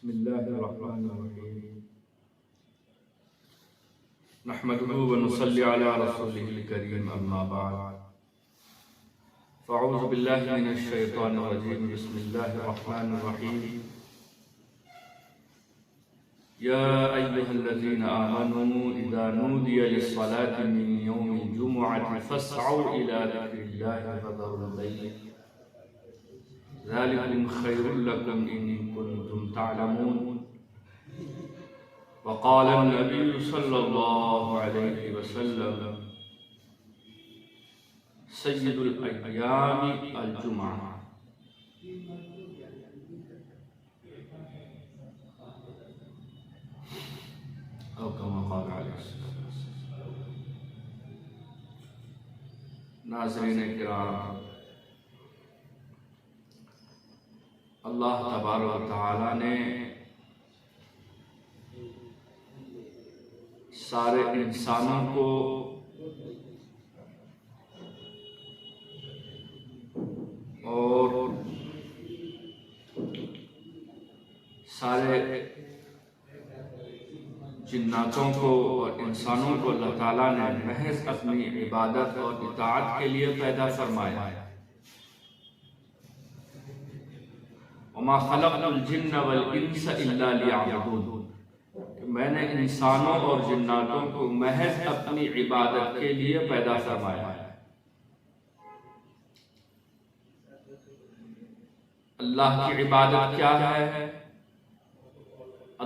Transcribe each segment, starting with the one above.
بسم الله الرحمن الرحيم نحمده ونصلي على رسوله الكريم أما بعد فأعوذ بالله من الشيطان الرجيم بسم الله الرحمن الرحيم يا أيها الذين آمنوا إذا نودي للصلاة من يوم الجمعة فاسعوا إلى ذكر الله وذروا البيع ذلكم خير لكم إن كنتم تعلمون وقال النبي صلى الله عليه وسلم سيد الأيام الجمعة أو كما قال عليه الصلاة والسلام. ناظرین کرام، اللہ تبارک و تعالی نے سارے انسانوں کو اور سارے جناتوں کو اور انسانوں کو اللہ تعالیٰ نے محض اپنی عبادت اور اطاعت کے لیے پیدا فرمایا ہے. وَمَا خَلَقْتُ الْجِنَّ وَالْإِنسَ إِلَّا لِيَعْبُدُونِ، میں نے انسانوں اور جناتوں کو محض اپنی عبادت کے لیے پیدا فرمایا ہے. اللہ کی عبادت کیا ہے؟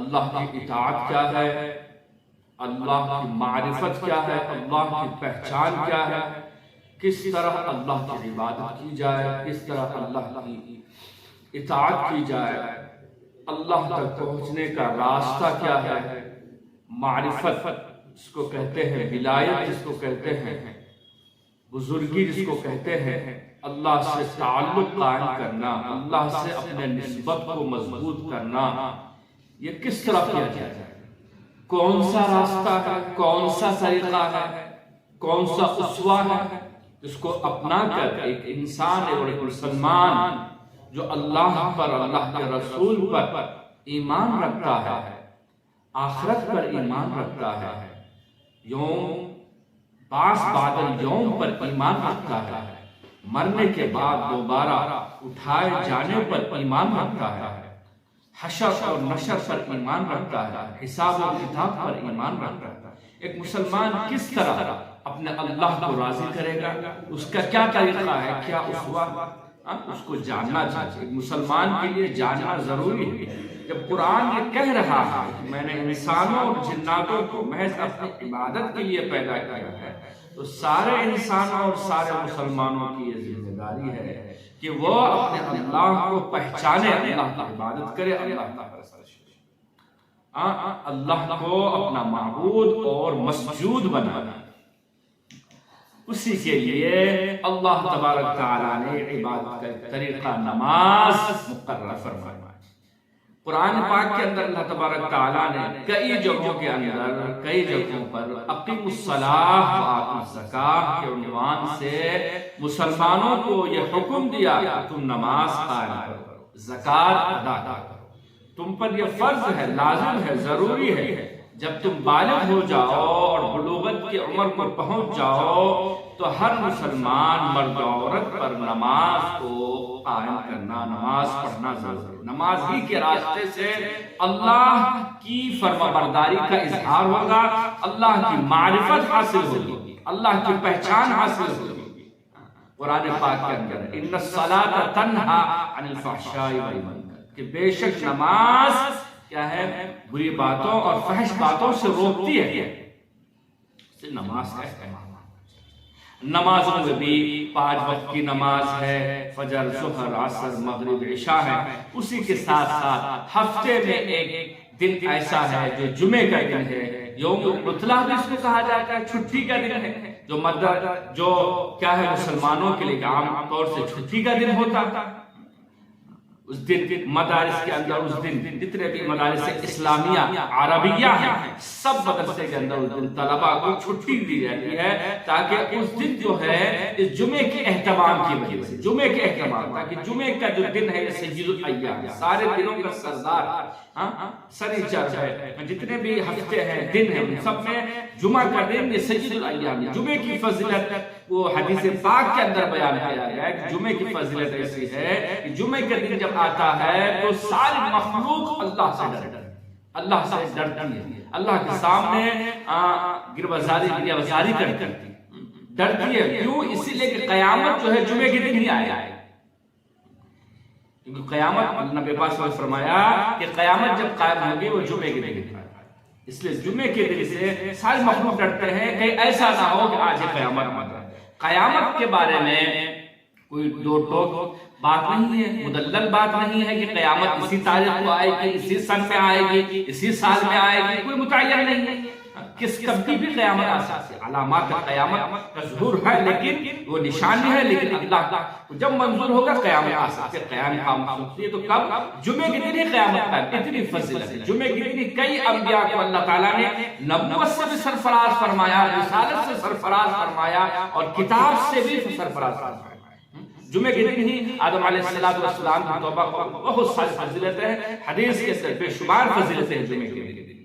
اللہ کی اطاعت کیا ہے؟ اللہ کی معرفت کیا ہے؟ اللہ کی پہچان کیا ہے؟ کس طرح اللہ کی عبادت کی جائے، کس طرح اللہ کی اطاعت کی جائے، اللہ تک پہنچنے کا راستہ کیا ہے؟ معرفت جس کو کہتے ہیں، ولایت جس کو کہتے ہیں، بزرگی جس کو کہتے ہیں، اللہ سے تعلق قائم کرنا، اللہ سے اپنے نسبت کو مضبوط کرنا، یہ کس طرح کیا جائے؟ کون سا راستہ ہے؟ کون سا طریقہ ہے؟ کون سا اسوہ ہے جس کو اپنا کر ایک انسان اور ایک مسلمان جو اللہ پر، اللہ کے رسول پر ایمان رکھتا ہے، آخرت پر ایمان رکھتا ہے، یوم بعث بعد الیوم پر ایمان رکھتا ہے، مرنے کے بعد دوبارہ اٹھائے جانے پر ایمان رکھتا ہے، حشر اور نشر پر ایمان رکھتا ہے، حساب و کتاب پر ایمان رکھتا ہے. ایک مسلمان کس طرح اپنے اللہ کو راضی کرے گا؟ اس کا کیا طریقہ ہے، کیا اسوہ؟ اس کو جاننا چاہیے. ایک مسلمان کے لیے جاننا ضروری ہے. جب قرآن یہ کہہ رہا ہے کہ میں نے انسانوں اور جناتوں کو محض اپنی عبادت کے لیے پیدا کیا ہے، تو سارے انسانوں اور سارے مسلمانوں کی یہ ذمہ داری ہے کہ وہ اپنے اللہ کو پہچانے، اللہ کی عبادت کرے، اللہ کو اپنا معبود اور مسجود بنانا. اسی کے لیے اللہ تبارک تعالیٰ نے عبادت کا طریقہ نماز مقرر فرمایا. قرآن پاک کے اندر اللہ تبارک تعالیٰ نے کئی جگہوں کے اندر، کئی جگہوں پر اقیموا الصلاۃ وآتوا الزکاۃ کے عنوان سے مسلمانوں کو یہ حکم دیا کہ تم نماز قائم کرو، زکوٰۃ ادا کرو. تم پر یہ فرض ہے، لازم ہے، ضروری ہے. جب تم بالغ ہو جاؤ اور بلوغت کی عمر پر پہنچ جاؤ تو ہر مسلمان مرد و عورت پر نماز کو قائم کرنا، نماز پڑھنا ضروری ہے. نماز ہی کے راستے سے اللہ کی فرمانبرداری کا اظہار ہوگا، اللہ کی معرفت حاصل ہوگی، اللہ کی پہچان حاصل ہوگی. قرآن پاک کے اندر ان الصلاۃ تنہی عن الفحشاء والمنکر، کہ بے شک نماز کیا ہے، بری باتوں اور فحش باتوں سے روکتی ہے. نماز کا اہتمام، نمازوں میں بھی 5 وقت کی نماز ہے، فجر، ظہر، عصر، مغرب، عشاء ہے. اسی کے ساتھ ساتھ ہفتے میں ایک دن ایسا ہے جو جمعے کا دن ہے، یوم عطلہ بھی اس کو کہا جاتا ہے، چھٹی کا دن ہے، جو کیا ہے مسلمانوں کے لیے عام طور سے چھٹی کا دن ہوتا ہے. اس دن مدارس کے اندر اس دن جتنے بھی مدارس اسلامیہ عربیہ ہیں سب مدرسے کے اندر اس دن طلباء کو چھٹی دی جاتی ہے تاکہ اس دن جو ہے اس جمعے کے اہتمام کی وجہ سے جمعے کے اہتمام تاکہ جمعے کا جو دن ہے سید الایام سارے دنوں کا سردار سنیچر ہے جتنے بھی ہفتے ہیں دن ہیں ان سب میں جمعہ کا دن یہ سید الایام جمعے کی فضیلت وہ حدیث پاک کے اندر بیان کیا گیا ہے کہ جمعے کی فضیلت ایسی ہے کہ جمعے کے دن جب آتا ہے تو ساری مخلوق اللہ سے ڈرتی ہے اللہ کے سامنے گروزاری کرتی ڈرتی ہے کیوں اسی لیے کہ قیامت جو ہے جمعے کے دن ہی آیا ہے کیونکہ قیامت نبی پاک صلی اللہ علیہ وسلم فرمایا کہ قیامت جب قائم ہوگی وہ جمعے کے دن اس لیے جمعے کے دن سے ساری مخلوق ڈرتے ہیں کہ ایسا نہ ہو کہ آج قیامت قیامت کے بارے میں کوئی دو ٹوک بات نہیں ہے مدلل بات نہیں ہے کہ قیامت اسی تاریخ کو آئے گی اسی سن میں آئے گی اسی سال میں آئے گی کوئی متعین نہیں ہے کس کبھی بھی قیامت آ سکتی ہے علامات قیامت کا ظہور ہے لیکن وہ نشانی ہے لیکن اللہ جب منظور ہوگا قیامت آ سکتی ہے قیامت قام ہوتی ہے تو کب جمعے کے دن ہی قیامت قائم اتنی فضیلت ہے جمعے کے دن کئی انبیاء کو اللہ تعالیٰ نے نبوت سے بھی سرفراز فرمایا رسالت سے سرفراز فرمایا اور کتاب سے بھی سرفراز فرمایا جمعے کے دن ہی آدم علیہ السلام کی توبہ کو بہت ساری فضیلتیں ہیں حدیث کے سے بے شمار فضیلتیں ہیں جمعے کے دن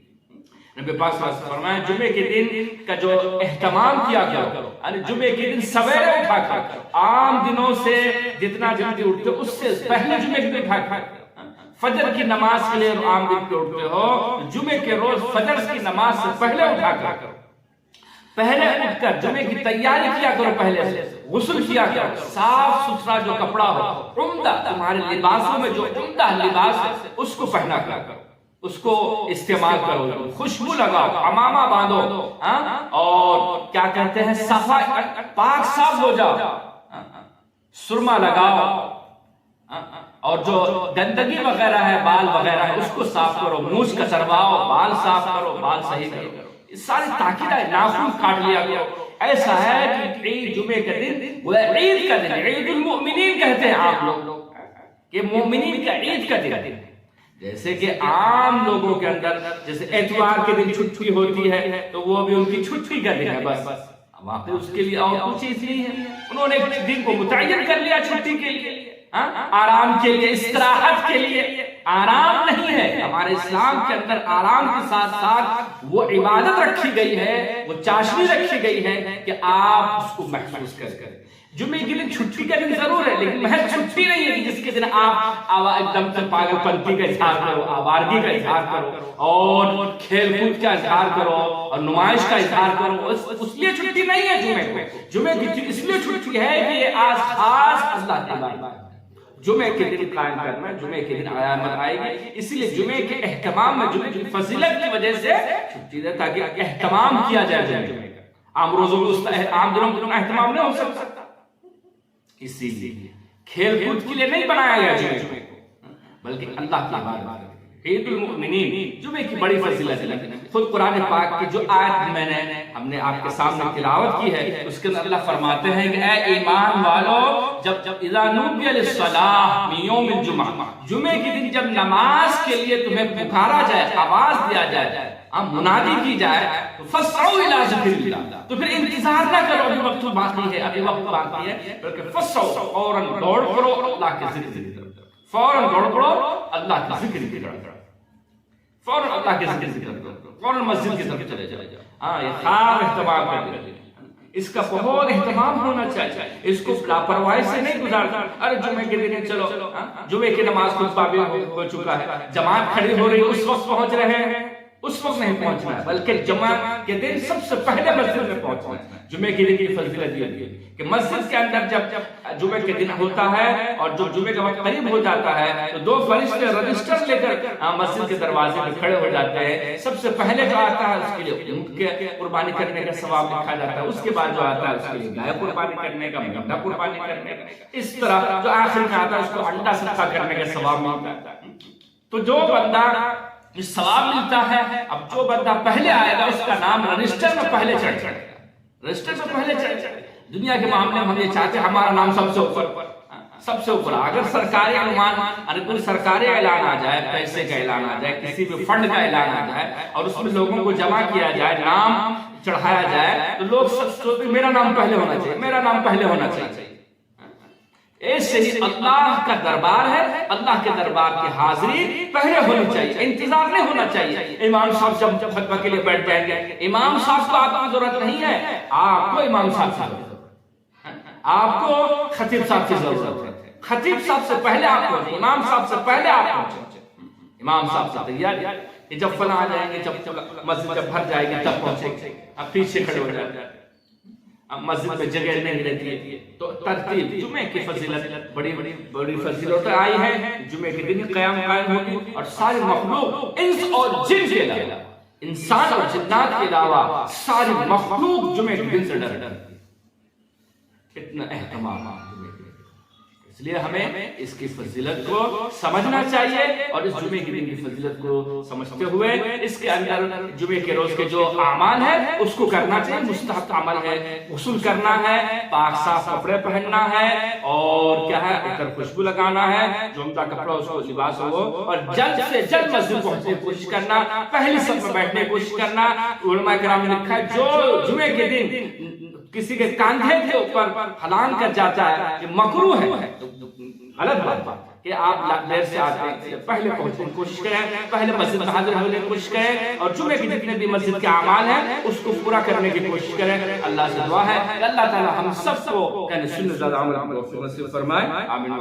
نبی پاک صلی اللہ علیہ وسلم فرمایا جمعے کے دن کا جو اہتمام کیا کرو یعنی جمعے کے دن سویرے اٹھا کر عام دنوں سے جتنا جلدی اٹھتے ہو اس سے پہلے جمعے کے دن اٹھا کر فجر کی نماز کے لیے عام دن پہ اٹھتے ہو جمعے کے روز فجر کی نماز سے پہلے اٹھا کر پہلے اٹھ کر جمعے کی تیاری کیا کرو پہلے سے غسل کیا کرو صاف ستھرا جو کپڑا ہو عمدہ تمہارے لباسوں میں جو عمدہ لباس ہے اس کو پہنا کرو اس کو استعمال کرو خوشبو لگاؤ عمامہ باندھو اور کیا کہتے ہیں صفائی پاک صاف ہو جاؤ سرما لگاؤ اور جو گندگی وغیرہ ہے بال وغیرہ ہے اس کو صاف کرو مونچھ کچرواؤ بال صاف کرو بال صحیح کرو ساری تاکید ہے ناخن کاٹ لیا گیا ایسا ہے کہ عید جمعے کا دن وہ عید کا دن عید المؤمنین کہتے ہیں آپ لوگ کہ مومنین کا عید کا دن جیسے کہ عام لوگوں کے اندر جیسے اتوار کے دن چھٹی ہوتی ہے تو وہ بھی ان کی چھٹی کا دن ہے بس واقعی اس کے لیے اور کچھ چیز نہیں ہے انہوں نے ایک دن کو متعین کر لیا چھٹی کے لیے آرام کے لیے استراحت کے لیے آرام نہیں ہے ہمارے اسلام کے اندر آرام کے ساتھ ساتھ وہ عبادت رکھی گئی ہے وہ چاشنی رکھی گئی ہے کہ آپ اس کو محسوس کریں جمعے کے دن چھٹی کا دن ضرور ہے لیکن محض چھٹی نہیں ہے جس کے دن آپ ایک دم سے پاگل پنتی کا اظہار کرو آوارگی کا اظہار کرو اور کھیل کود کا اظہار کرو اور نمائش کا اظہار کرو اس لیے چھٹی نہیں ہے جمعے کی اس لیے چھٹی ہے کہ یہ آج خاص اللہ کی عبادت جمعے کے دن قائم کرنا جمعے کے دن قیامت آئے گی اسی لیے جمعے کے اہتمام میں جمعے کی فضیلت کی وجہ سے چھٹی دے تاکہ اہتمام کیا جائے جمعے کا عام روزوں میں عام دنوں میں اہتمام نہیں ہو سکتا اسی لیے کھیل کود کے لیے نہیں بنایا گیا جمعے کو بلکہ اللہ کی عبادت عید المؤمنین جمعے کی بڑی فضیلت ہے خود قرآن پاک کی جو آیت ہم نے آپ کے سامنے تلاوت کی ہے اس کے اندر اللہ فرماتے ہیں کہ اے ایمان والو جب اذا نودی للصلاۃ من یوم الجمعہ جمعے کے دن جب نماز کے لیے تمہیں پکارا جائے آواز دیا جائے منادی کی جائے فسعوا الی ذکر اللہ تو پھر انتظار نہ کرو ابھی وقت باقی ہے ابھی وقت باقی ہے بلکہ فسعوا فوراً دوڑ پڑو اللہ کے ذکر کی طرف فوراً دوڑ پڑو اللہ کے ذکر کی طرف فوراً اللہ کے ذکر کرو فوراً مسجد کی طرف چلے جاؤ یہ خاص اہتمام کریں اس کا بہت اہتمام ہونا چاہیے اس کو لاپرواہی سے نہیں گزارنا ارے جمعے کے دن چلو جمعے کی نماز خطبہ بھی ہو چکا ہے جماعت کھڑی ہو رہی ہے اس وقت پہنچ رہے ہیں اس وقت نہیں پہنچنا ہے بلکہ جمعہ کے دن سب سے پہلے مسجد میں پہنچنا ہے جمعے کے دن کی فضیلت یہ ہے کہ مسجد کے اندر جب جمعے کے دن ہوتا ہے اور جو جمعے کا وقت قریب ہو جاتا ہے تو دو فرشتے رجسٹر لے کر مسجد کے دروازے پہ کھڑے ہو جاتے ہیں سب سے پہلے جو آتا ہے اس کے لیے اونٹ کے قربانی کرنے کا ثواب لکھا جاتا ہے اس کے بعد جو آتا ہے اس کے لیے گائے قربانی کرنے کا مینڈا قربانی کرنے کا اس طرح جو آخر میں آتا ہے اس کو انڈا صدقہ کرنے کا ثواب ملتا ہے تو جو بندہ ثواب ملتا ہے اب جو بندہ پہلے آئے گا اس کا نام رجسٹر میں پہلے چڑھ جائے گا رجسٹر میں پہلے چڑھ جائے گا دنیا کے معاملے میں ہم یہ چاہتے ہیں ہمارا نام سب سے اوپر سب سے اوپر. اگر سرکاری عنوان، اگر کوئی سرکاری اعلان آ جائے، پیسے کا اعلان آ جائے، کسی بھی فنڈ کا اعلان آ جائے اور اس میں لوگوں کو جمع کیا جائے، نام چڑھایا جائے، تو لوگ سب میرا نام پہلے ہونا چاہیے، میرا نام پہلے ہونا چاہیے. ایسے ہی اللہ کا دربار ہے، اللہ کے دربار کی حاضری پہلے ہونی چاہیے، انتظار نہیں ہونا چاہیے. امام صاحب جب خطبہ کے لیے بیٹھ جائیں گے، امام صاحب کو آپ کی ضرورت نہیں ہے، آپ کو امام صاحب کی ضرورت ہے، آپ کو خطیب صاحب کی ضرورت ہے. خطیب صاحب سے پہلے آپ پہنچے، امام صاحب سے پہلے آپ پہنچے. امام صاحب سے تیار کہ جب فلاں آ جائیں گے، جب مسجد جب بھر جائے گی تب پہنچے گے. اب پیچھے کھڑے ہو جاتے ہیں، اب مسجد میں جگہ نہیں رہتی ہے. تو ترتیب جمعے کی فضیلت بڑی فضیلت آئی ہے. جمعے کے دن قیام قائم ہوگی اور ساری مخلوق انس اور جن کے علاوہ، انسان اور جنات کے علاوہ ساری مخلوق جمعے کے دن سے ڈرتی. اتنا اہتمام جمعے کے. اس لیے ہمیں اس کی فضیلت کو سمجھنا چاہیے اور اس جمعے کے دن کی فضیلت کو سمجھتے ہوئے اس کے اندر جمعے کے روز کے جو اعمال ہے اس کو کرنا چاہیے. مستحب عمل ہے، غسل کرنا ہے، پاک صاف کپڑے پہننا ہے، اور کیا ہے عطر خوشبو لگانا ہے، جو عمدہ کپڑا اس کو لباس ہو، اور جلد سے جلد مسجد پہنچنے کی کوشش کرنا، پہلی صف میں بیٹھنے کی کوشش کرنا. علماء کرام نے لکھا ہے جو جمعے کے دن کسی کے کاندھے کے اوپر پھلانگ کر جاتا ہے کہ مکروہ ہے، غلط بات کہ آپ دیر سے آتے ہیں، پہلے پہنچنے کی کوشش کریں، پہلے مسجد میں حاضر ہونے کی کوشش کریں، اور جمعے کی جتنے بھی مسجد کے اعمال ہیں اس کو پورا کرنے کی کوشش کریں. اللہ سے دعا ہے کہ اللہ تعالی ہم سب کو کہنے سنت زیادہ عمل نصیب فرمائے. آمین.